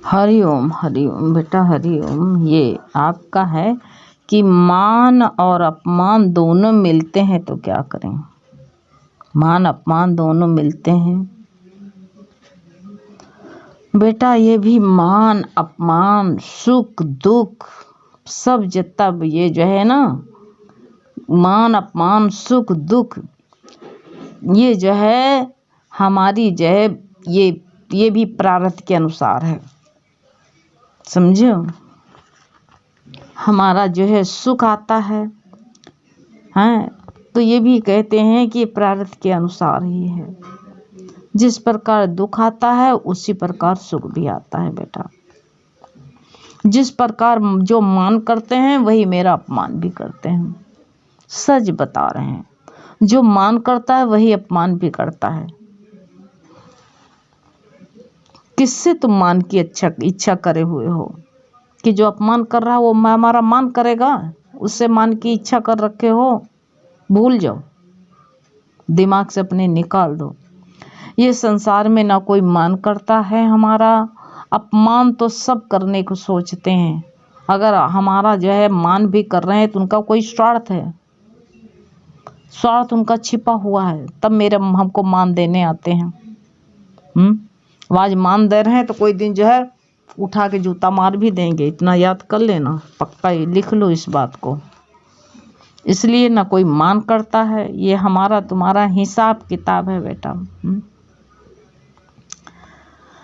हरि ओम बेटा, हरि ओम। ये आपका है कि मान और अपमान दोनों मिलते हैं तो क्या करें। मान अपमान दोनों मिलते हैं बेटा। ये भी मान अपमान सुख दुख सब जितना ये जो है ना, मान अपमान सुख दुख, ये जो है हमारी जो है ये भी प्रारब्ध के अनुसार है, समझो। हमारा जो है सुख आता है तो ये भी कहते हैं कि प्रारब्ध के अनुसार ही है। जिस प्रकार दुख आता है उसी प्रकार सुख भी आता है बेटा। जिस प्रकार जो मान करते हैं वही मेरा अपमान भी करते हैं। सच बता रहे हैं, जो मान करता है वही अपमान भी करता है। किससे तुम मान की इच्छा करे हुए हो कि जो अपमान कर रहा है वो हमारा मान करेगा, उससे मान की इच्छा कर रखे हो। भूल जाओ, दिमाग से अपने निकाल दो। ये संसार में ना कोई मान करता है हमारा, अपमान तो सब करने को सोचते हैं। अगर हमारा जो है मान भी कर रहे हैं तो उनका कोई स्वार्थ है, स्वार्थ उनका छिपा हुआ है, तब मेरे हमको मान देने आते हैं। आज मान दे रहे हैं तो कोई दिन जो है उठा के जूता मार भी देंगे। इतना याद कर लेना, पक्का ही लिख लो इस बात को। इसलिए ना कोई मान करता है, ये हमारा तुम्हारा हिसाब किताब है बेटा।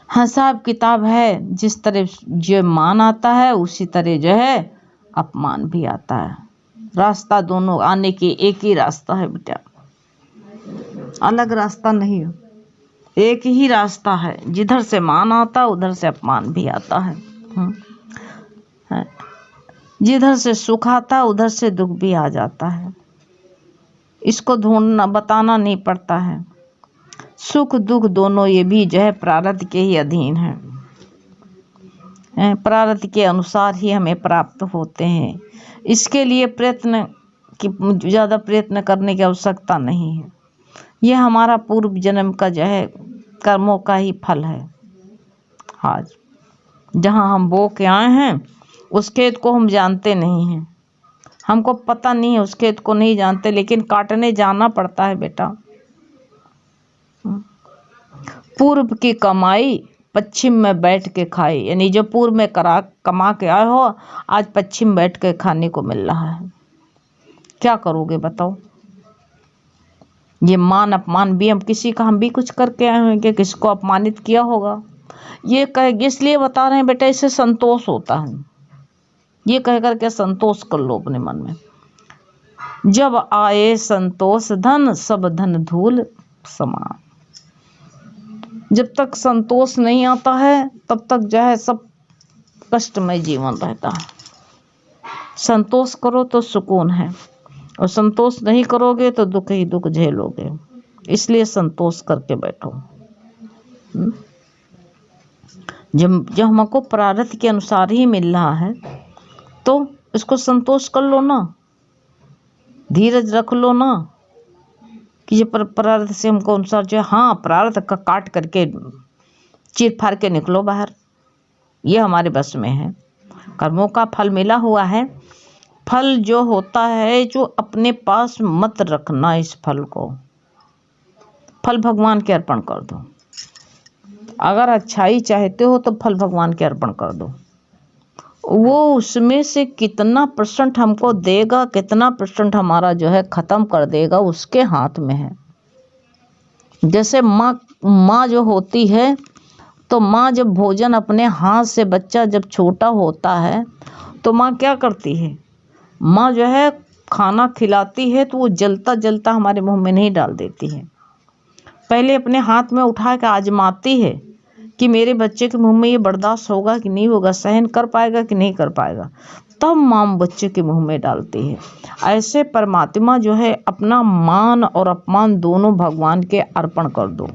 हिसाब किताब है। जिस तरह जो मान आता है उसी तरह जो है अपमान भी आता है। रास्ता दोनों आने की एक ही रास्ता है बेटा, अलग रास्ता नहीं है, एक ही रास्ता है। जिधर से मान आता उधर से अपमान भी आता है। जिधर से सुख आता उधर से दुख भी आ जाता है। इसको ढूंढना बताना नहीं पड़ता है। सुख दुख दोनों ये भी जो है प्रारब्ध के ही अधीन है। प्रारब्ध के अनुसार ही हमें प्राप्त होते हैं। इसके लिए ज़्यादा प्रयत्न करने की आवश्यकता नहीं है। ये हमारा पूर्व जन्म का जो है कर्मों का ही फल है। आज जहाँ हम बो के आए हैं उस खेत को हम जानते नहीं हैं, हमको पता नहीं है, उस खेत को नहीं जानते, लेकिन काटने जाना पड़ता है बेटा। पूर्व की कमाई पश्चिम में बैठ के खाई, यानी जो पूर्व में कमा के आए हो आज पश्चिम बैठ के खाने को मिल रहा है। क्या करोगे बताओ। ये मान अपमान भी हम भी कुछ करके आए होंगे, किसको अपमानित किया होगा। ये कह इसलिए बता रहे हैं बेटा, इससे संतोष होता है। ये कह करके संतोष कर लो अपने मन में। जब आए संतोष धन सब धन धूल समान। जब तक संतोष नहीं आता है तब तक जो है सब कष्टमय जीवन रहता है। संतोष करो तो सुकून है, और संतोष नहीं करोगे तो दुख ही दुख झेलोगे। इसलिए संतोष करके बैठो। जब हमको प्रारब्ध के अनुसार ही मिल रहा है तो इसको संतोष कर लो ना, धीरज रख लो ना कि ये प्रारब्ध से हमको अनुसार जो है प्रारब्ध का काट करके चीर फाड़ के निकलो बाहर। ये हमारे बस में है। कर्मों का फल मिला हुआ है। फल जो होता है जो अपने पास मत रखना, इस फल को फल भगवान के अर्पण कर दो। अगर अच्छाई चाहते हो तो फल भगवान के अर्पण कर दो। वो उसमें से कितना % हमको देगा, कितना % हमारा जो है ख़त्म कर देगा, उसके हाथ में है। जैसे माँ जो होती है तो माँ जब भोजन अपने हाथ से, बच्चा जब छोटा होता है तो माँ क्या करती है, माँ जो है खाना खिलाती है तो वो जलता जलता हमारे मुंह में नहीं डाल देती है। पहले अपने हाथ में उठा के आजमाती है कि मेरे बच्चे के मुंह में ये बर्दाश्त होगा कि नहीं होगा, सहन कर पाएगा कि नहीं कर पाएगा, तब माँ बच्चे के मुंह में डालती है। ऐसे परमात्मा जो है अपना मान और अपमान दोनों भगवान के अर्पण कर दो।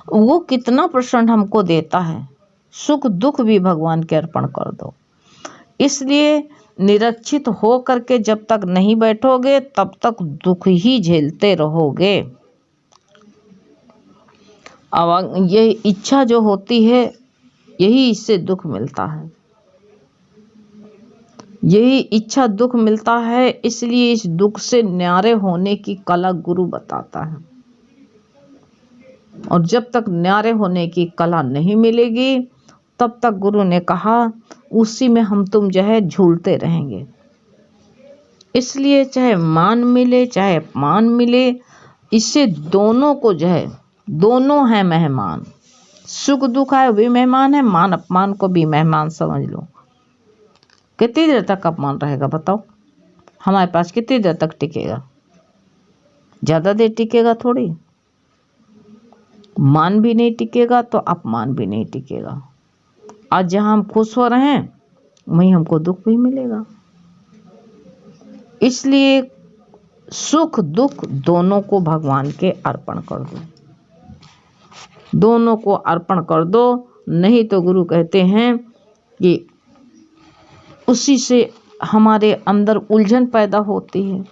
वो कितना % हमको देता है, सुख दुख भी भगवान के अर्पण कर दो। इसलिए निरक्षित हो करके जब तक नहीं बैठोगे तब तक दुख ही झेलते रहोगे। अब ये इच्छा जो होती है, यही इससे दुख मिलता है, यही इच्छा दुख मिलता है। इसलिए इस दुख से न्यारे होने की कला गुरु बताता है। और जब तक न्यारे होने की कला नहीं मिलेगी, तब तक गुरु ने कहा उसी में हम तुम जो है झूलते रहेंगे। इसलिए चाहे मान मिले चाहे अपमान मिले, इससे दोनों को जो है, दोनों हैं मेहमान। सुख दुख है भी मेहमान है, मान अपमान को भी मेहमान समझ लो। कितनी देर तक अपमान रहेगा बताओ? हमारे पास कितनी देर तक टिकेगा? ज़्यादा देर टिकेगा थोड़ी। मान भी नहीं टिकेगा तो अपमान भी नहीं टिकेगा। आज जहाँ हम खुश हो रहे हैं वहीं हमको दुख भी मिलेगा। इसलिए सुख दुख दोनों को भगवान के अर्पण कर दो, दोनों को अर्पण कर दो। नहीं तो गुरु कहते हैं कि उसी से हमारे अंदर उलझन पैदा होती है।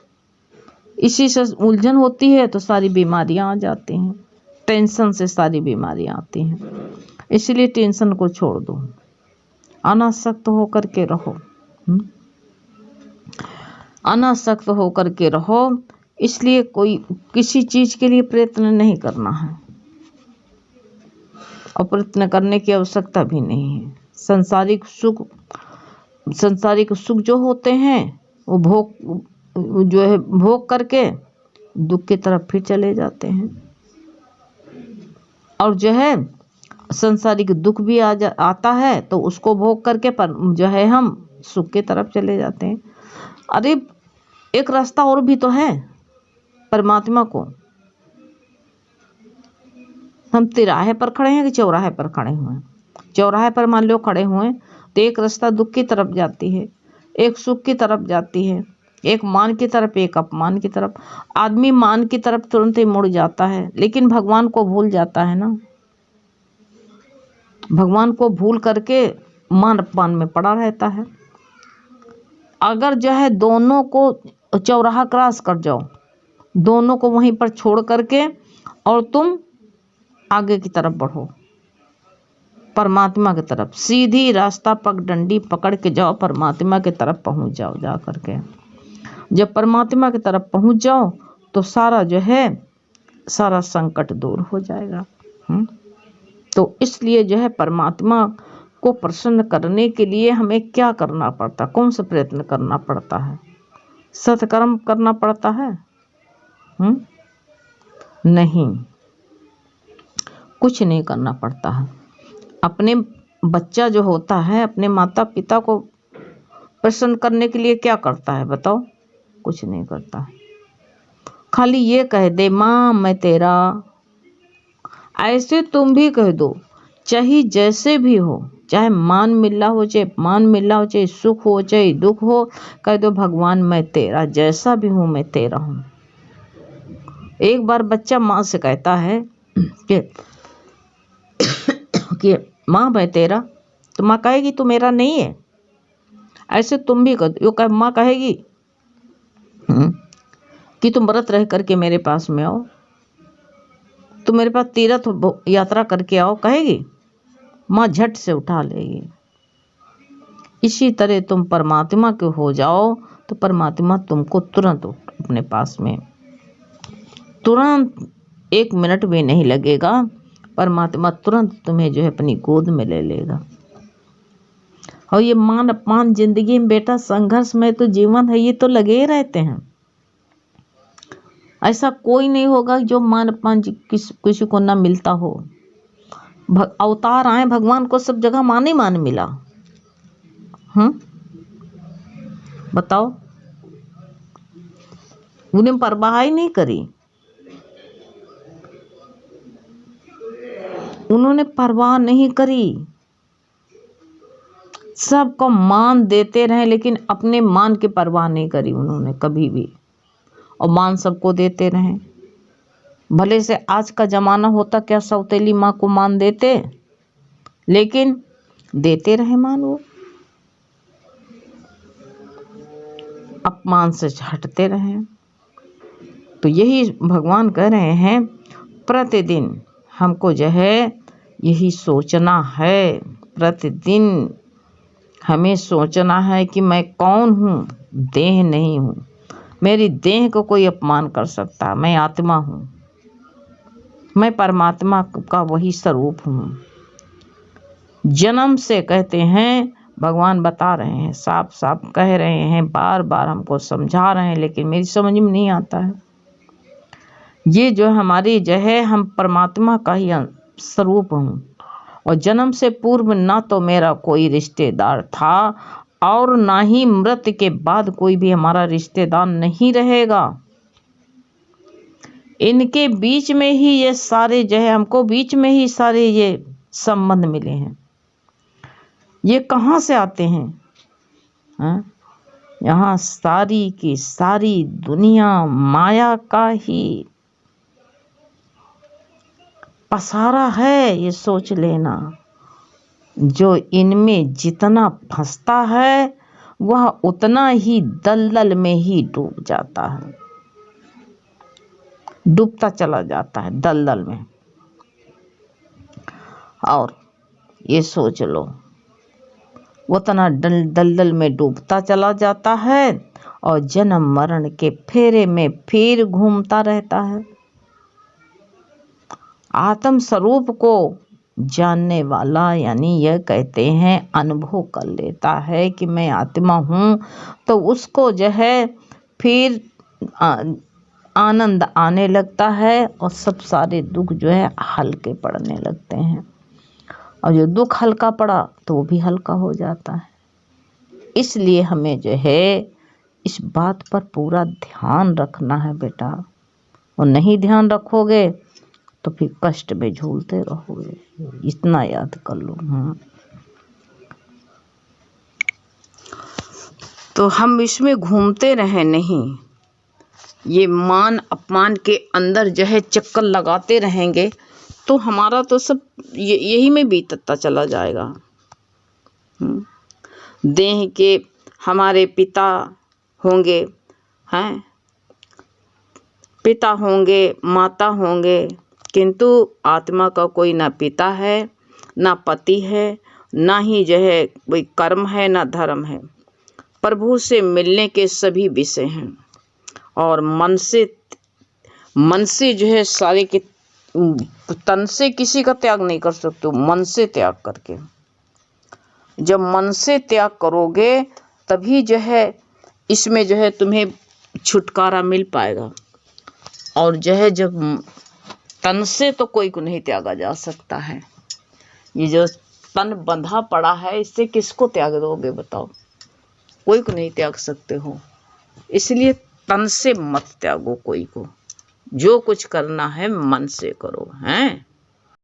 इसी से उलझन होती है तो सारी बीमारियां आ जाती हैं। टेंशन से सारी बीमारियां आती हैं। इसलिए टेंशन को छोड़ दो, अनासक्त होकर के रहो, अनासक्त होकर के रहो। इसलिए कोई किसी चीज के लिए प्रयत्न नहीं करना है और प्रयत्न करने की आवश्यकता भी नहीं है। सांसारिक सुख जो होते हैं वो भोग करके दुख की तरफ फिर चले जाते हैं। और जो है सांसारिक दुख भी आता है तो उसको भोग करके पर जो है हम सुख की तरफ चले जाते हैं। अरे एक रास्ता और भी तो है परमात्मा को। हम तिराहे पर खड़े हैं कि चौराहे पर खड़े हुए हैं? चौराहे पर मान लो खड़े हुए हैं तो एक रास्ता दुख की तरफ जाती है, एक सुख की तरफ जाती है, एक मान की तरफ एक अपमान की तरफ। आदमी मान की तरफ तुरंत ही मुड़ जाता है, लेकिन भगवान को भूल जाता है ना। भगवान को भूल करके मान अपमान में पड़ा रहता है। अगर जो है दोनों को चौराहा क्रॉस कर जाओ, दोनों को वहीं पर छोड़ करके और तुम आगे की तरफ बढ़ो, परमात्मा की तरफ सीधी रास्ता पगडंडी पकड़ के जाओ, परमात्मा की तरफ पहुंच जाओ। जा करके जब परमात्मा की तरफ पहुंच जाओ तो सारा जो है सारा संकट दूर हो जाएगा। तो इसलिए जो है परमात्मा को प्रसन्न करने के लिए हमें क्या करना पड़ता, कौन सा प्रयत्न करना पड़ता है? सत्कर्म करना पड़ता है? नहीं, कुछ नहीं करना पड़ता है। अपने बच्चा जो होता है अपने माता पिता को प्रसन्न करने के लिए क्या करता है बताओ? कुछ नहीं करता है। खाली ये कह दे माँ मैं तेरा। ऐसे तुम भी कह दो, चाहे जैसे भी हो, चाहे मान मिल रहा हो चाहे अपमान मिल रहा हो, चाहे सुख हो चाहे दुख हो, कह दो भगवान मैं तेरा, जैसा भी हूँ मैं तेरा हूँ। एक बार बच्चा माँ से कहता है कि माँ मैं तेरा, तो माँ कहेगी तू मेरा नहीं है। ऐसे तुम भी कह माँ कहेगी कि तुम व्रत रह करके मेरे पास में आओ, तुम मेरे पास तीर्थ यात्रा करके आओ, कहेगी? माँ झट से उठा लेगी। इसी तरह तुम परमात्मा के हो जाओ तो परमात्मा तुमको तुरंत अपने पास में, तुरंत 1 मिनट भी नहीं लगेगा, परमात्मा तुरंत तुम्हें जो है अपनी गोद में ले लेगा। और ये मान अपमान जिंदगी में बेटा संघर्ष में तो जीवन है, ये तो लगे ही रहते हैं। ऐसा कोई नहीं होगा जो मान अपमान किसी को ना मिलता हो। अवतार आए भगवान को सब जगह मान ही मान मिला। बताओ, उन्हें परवाह ही नहीं करी, उन्होंने परवाह नहीं करी, सबको मान देते रहे, लेकिन अपने मान की परवाह नहीं करी उन्होंने कभी भी, और मान सबको देते रहे। भले से आज का जमाना होता क्या सौतेली माँ को मान देते, लेकिन देते रहे मान, वो अपमान से हटते रहे। तो यही भगवान कह रहे हैं, प्रतिदिन हमको जो है यही सोचना है, प्रतिदिन हमें सोचना है कि मैं कौन हूँ, देह नहीं हूँ। मेरी देह को कोई अपमान कर सकता, मैं आत्मा हूँ, मैं परमात्मा का वही स्वरूप हूँ। जन्म से कहते हैं, भगवान बता रहे हैं, साफ साफ कह रहे हैं, बार बार हमको समझा रहे हैं, लेकिन मेरी समझ में नहीं आता है। ये जो हमारी जो है, हम परमात्मा का ही स्वरूप हूँ, और जन्म से पूर्व ना तो मेरा कोई रिश्तेदार था और ना ही मृत्यु के बाद कोई भी हमारा रिश्तेदार नहीं रहेगा। इनके बीच में ही ये सारे जो है, हमको बीच में ही सारे ये संबंध मिले हैं। ये कहाँ से आते हैं? हाँ, यहाँ सारी की सारी दुनिया माया का ही पसारा है, ये सोच लेना। जो इनमें जितना फंसता है वह उतना ही दलदल में ही डूब जाता है, डूबता चला जाता है दलदल में। और ये सोच लो, उतना दलदल में डूबता चला जाता है और जन्म मरण के फेरे में फिर घूमता रहता है। आत्म स्वरूप को जानने वाला, यानी यह कहते हैं अनुभव कर लेता है कि मैं आत्मा हूँ, तो उसको जो है फिर आनंद आने लगता है और सब सारे दुख जो है हल्के पड़ने लगते हैं। और जो दुख हल्का पड़ा तो वो भी हल्का हो जाता है। इसलिए हमें जो है इस बात पर पूरा ध्यान रखना है बेटा, और नहीं ध्यान रखोगे तो फिर कष्ट में झूलते रहोगे। इतना याद कर लो। तो हम इसमें घूमते रहे नहीं, ये मान अपमान के अंदर जो है चक्कर लगाते रहेंगे तो हमारा तो सब यही में बीतता चला जाएगा। देह के हमारे पिता होंगे, हैं, पिता होंगे, माता होंगे, किंतु आत्मा का कोई ना पिता है, ना पति है, ना ही जो है कोई कर्म है, ना धर्म है। प्रभु से मिलने के सभी विषय हैं, और मन से जो है सारे के तन से किसी का त्याग नहीं कर सकते हो, मन से त्याग करके। जब मन से त्याग करोगे तभी जो है इसमें जो है तुम्हें छुटकारा मिल पाएगा। और जो है जब तन से तो कोई को नहीं त्यागा जा सकता है। ये जो तन बंधा पड़ा है, इससे किसको त्याग दोगे बताओ? कोई को नहीं त्याग सकते हो। इसलिए तन से मत त्यागो कोई को, जो कुछ करना है मन से करो, हैं।